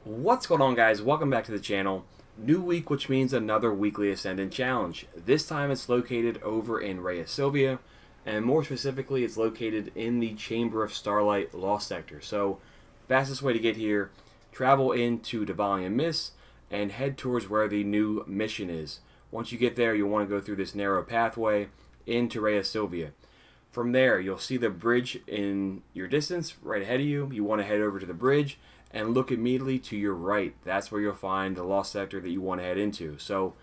What's going on, guys? Welcome back to the channel. New week, which means another weekly Ascendant challenge. This time it's located over in Rheasilvea, and more specifically it's located in the Chamber of Starlight Lost Sector. So fastest way to get here, travel into Devalian Mists and head towards where the new mission is. Once you get there, you'll want to go through this narrow pathway into Rheasilvea. From there, you'll see the bridge in your distance right ahead of you. You want to head over to the bridge and look immediately to your right. That's where you'll find the lost sector that you want to head into. So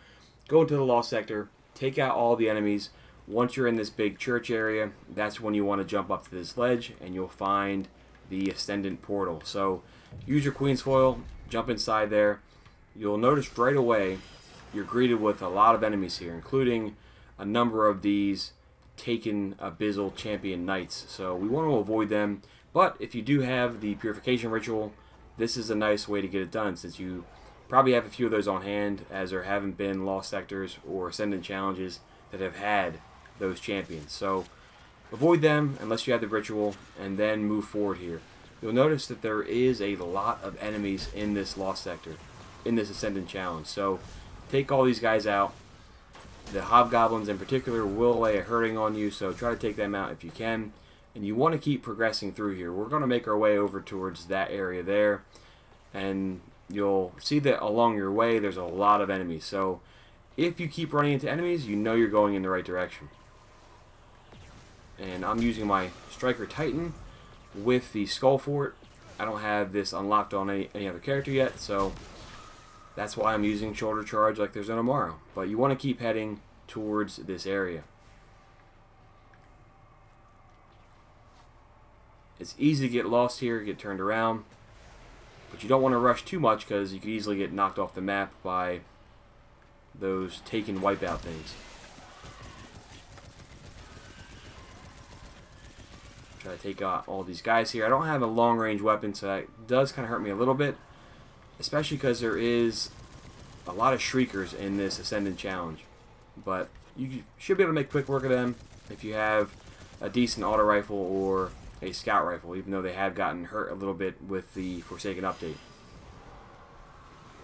go into the lost sector, take out all the enemies. Once you're in this big church area, that's when you want to jump up to this ledge and you'll find the Ascendant portal. So use your Queensfoil, jump inside there. You'll notice right away you're greeted with a lot of enemies here, including a number of these taken Abyssal Champion Knights. So we want to avoid them, but if you do have the Purification Ritual, this is a nice way to get it done, since you probably have a few of those on hand, as there haven't been Lost Sectors or Ascendant challenges that have had those champions. So avoid them unless you have the ritual, and then move forward here. You'll notice that there is a lot of enemies in this Lost Sector, in this Ascendant challenge. So take all these guys out. The hobgoblins in particular will lay a hurting on you, so try to take them out if you can. And you want to keep progressing through here. We're going to make our way over towards that area there, and you'll see that along your way there's a lot of enemies. So if you keep running into enemies, you know you're going in the right direction. And I'm using my Striker Titan with the Skull Fort. I don't have this unlocked on any other character yet, so that's why I'm using Shoulder Charge like there's no tomorrow. But you want to keep heading towards this area. It's easy to get lost here, get turned around, but you don't want to rush too much because you could easily get knocked off the map by those taken wipeout things. Try to take out all these guys here. I don't have a long-range weapon, so that does kind of hurt me a little bit, especially because there is a lot of Shriekers in this Ascendant challenge. But you should be able to make quick work of them if you have a decent auto rifle or a scout rifle, even though they have gotten hurt a little bit with the Forsaken update.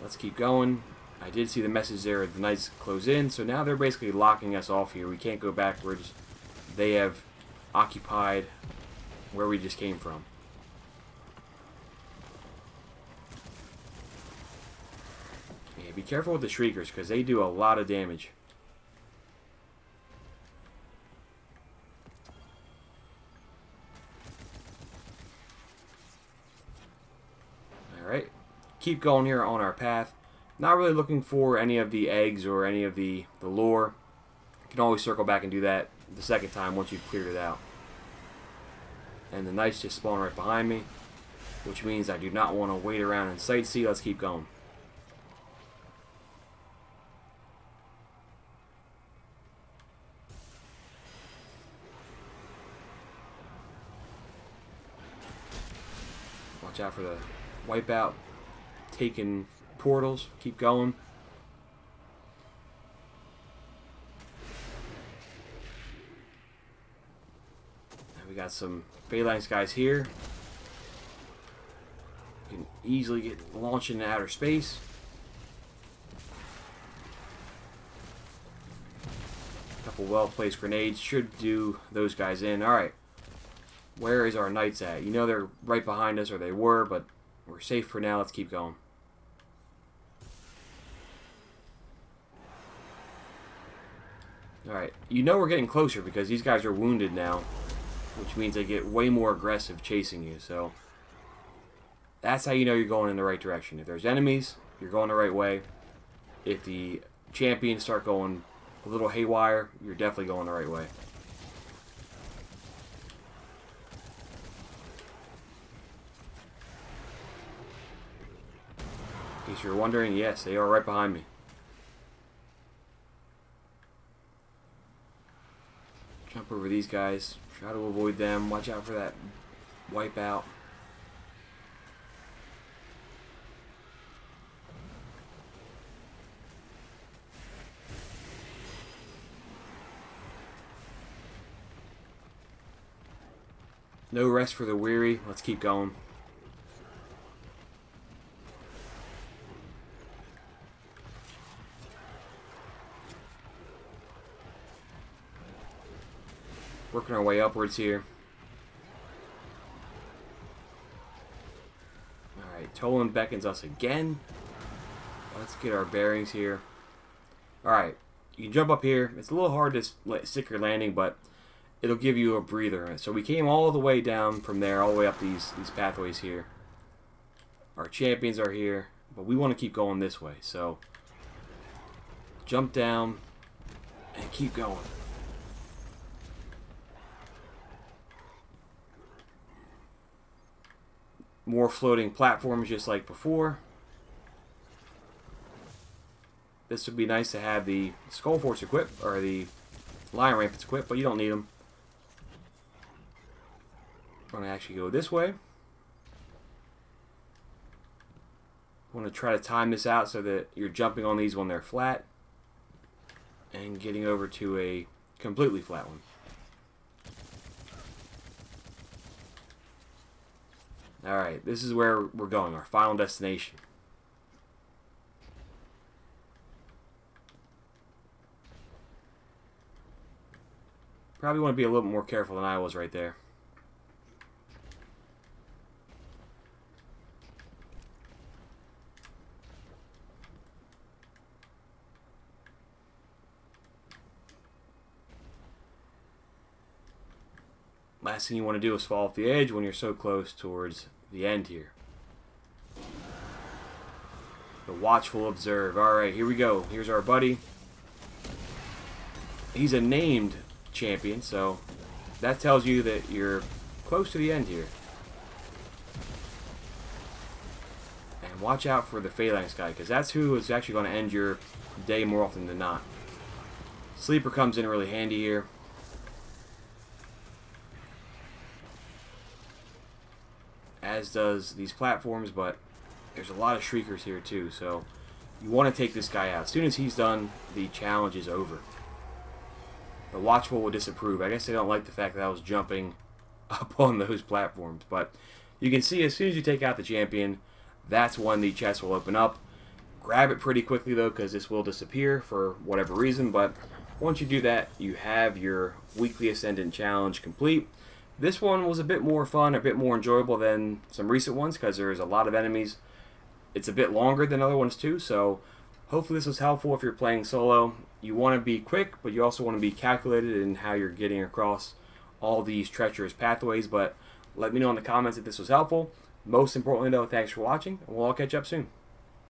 Let's keep going. I did see the message there, the Knights close in, so now they're basically locking us off here. We can't go backwards. They have occupied where we just came from. Yeah, be careful with the Shriekers because they do a lot of damage. Alright, keep going here on our path. Not really looking for any of the eggs or any of the lore. You can always circle back and do that the second time once you've cleared it out. And the Knights just spawn right behind me, which means I do not want to wait around and sightsee. Let's keep going. Watch out for the wipeout taken portals. Keep going. And we got some phalanx guys here. You can easily get launched into outer space. A couple well-placed grenades should do those guys in. Alright. Where is our Knights at? You know they're right behind us, or they were, but we're safe for now. Let's keep going. Alright, you know we're getting closer because these guys are wounded now, which means they get way more aggressive chasing you. So that's how you know you're going in the right direction. If there's enemies, you're going the right way. If the champions start going a little haywire, you're definitely going the right way. In case you're wondering, yes, they are right behind me. Jump over these guys. Try to avoid them. Watch out for that wipeout. No rest for the weary. Let's keep going. Working our way upwards here. Alright, Tolan beckons us again. Let's get our bearings here. Alright, you can jump up here. It's a little hard to stick your landing, but it'll give you a breather. So we came all the way down from there, all the way up these pathways here. Our champions are here, but we want to keep going this way. So jump down and keep going. More floating platforms just like before. This would be nice to have the Skull Force equipped, or the Lion Rampants equipped, but you don't need them. We're going to actually go this way. I want to try to time this out so that you're jumping on these when they're flat and getting over to a completely flat one. Alright, this is where we're going, our final destination. Probably want to be a little bit more careful than I was right there. Last thing you want to do is fall off the edge when you're so close towards the end here. The Watchful Observe. Alright, here we go. Here's our buddy. He's a named champion, so that tells you that you're close to the end here. And watch out for the phalanx guy, because that's who is actually going to end your day more often than not. Sleeper comes in really handy here. As does these platforms, but there's a lot of Shriekers here too, so you want to take this guy out. As soon as he's done, the challenge is over. The Watchful will disapprove. I guess they don't like the fact that I was jumping up on those platforms, but you can see as soon as you take out the champion, that's when the chest will open up. Grab it pretty quickly though, because this will disappear for whatever reason, but once you do that, you have your weekly Ascendant challenge complete. This one was a bit more fun, a bit more enjoyable than some recent ones because there's a lot of enemies. It's a bit longer than other ones too, so hopefully this was helpful if you're playing solo. You want to be quick, but you also want to be calculated in how you're getting across all these treacherous pathways, but let me know in the comments if this was helpful. Most importantly though, thanks for watching, and we'll all catch up soon.